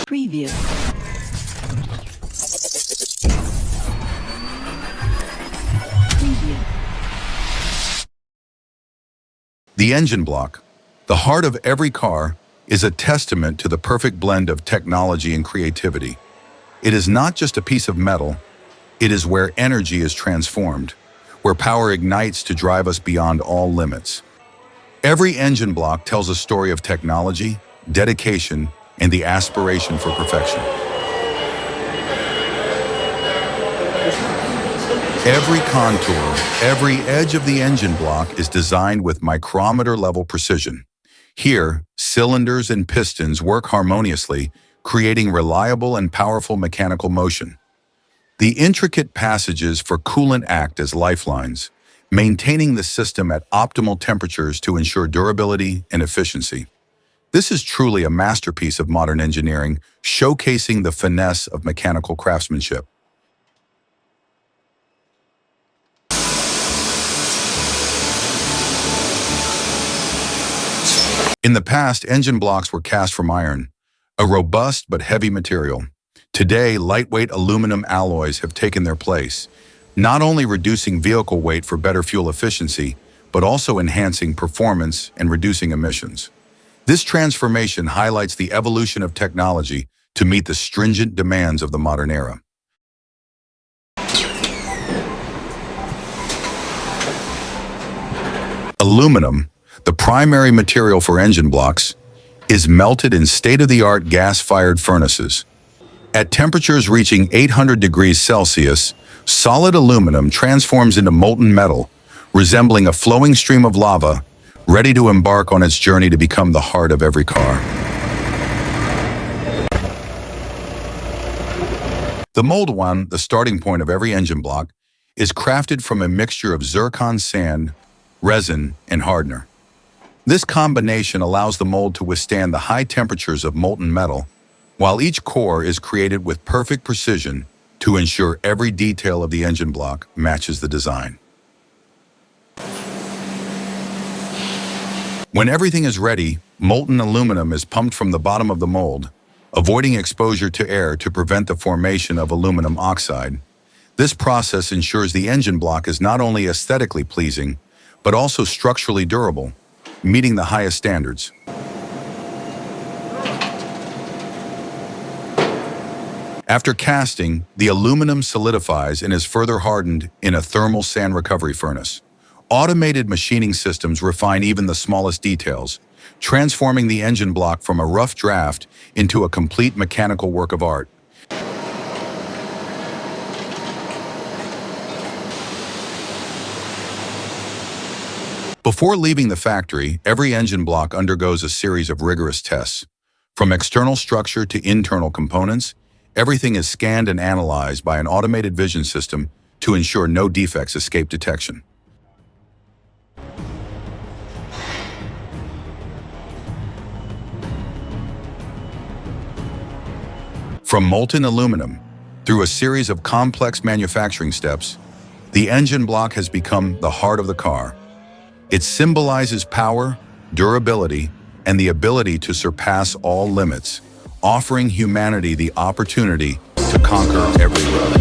Preview. Preview. The engine block, the heart of every car, is a testament to the perfect blend of technology and creativity. It is not just a piece of metal, it is where energy is transformed, where power ignites to drive us beyond all limits. Every engine block tells a story of technology, dedication, and the aspiration for perfection. Every contour, every edge of the engine block is designed with micrometer-level precision. Here, cylinders and pistons work harmoniously, creating reliable and powerful mechanical motion. The intricate passages for coolant act as lifelines, maintaining the system at optimal temperatures to ensure durability and efficiency. This is truly a masterpiece of modern engineering, showcasing the finesse of mechanical craftsmanship. In the past, engine blocks were cast from iron, a robust but heavy material. Today, lightweight aluminum alloys have taken their place, not only reducing vehicle weight for better fuel efficiency, but also enhancing performance and reducing emissions. This transformation highlights the evolution of technology to meet the stringent demands of the modern era. Aluminum, the primary material for engine blocks, is melted in state-of-the-art gas-fired furnaces. At temperatures reaching 800 degrees Celsius, solid aluminum transforms into molten metal, resembling a flowing stream of lava, ready to embark on its journey to become the heart of every car. The Molten, the starting point of every engine block, is crafted from a mixture of zircon sand, resin, and hardener. This combination allows the mold to withstand the high temperatures of molten metal, while each core is created with perfect precision to ensure every detail of the engine block matches the design. When everything is ready, molten aluminum is pumped from the bottom of the mold, avoiding exposure to air to prevent the formation of aluminum oxide. This process ensures the engine block is not only aesthetically pleasing, but also structurally durable, meeting the highest standards. After casting, the aluminum solidifies and is further hardened in a thermal sand recovery furnace. Automated machining systems refine even the smallest details, transforming the engine block from a rough draft into a complete mechanical work of art. Before leaving the factory, every engine block undergoes a series of rigorous tests. From external structure to internal components, everything is scanned and analyzed by an automated vision system to ensure no defects escape detection. From molten aluminum, through a series of complex manufacturing steps, the engine block has become the heart of the car. It symbolizes power, durability, and the ability to surpass all limits, offering humanity the opportunity to conquer every road.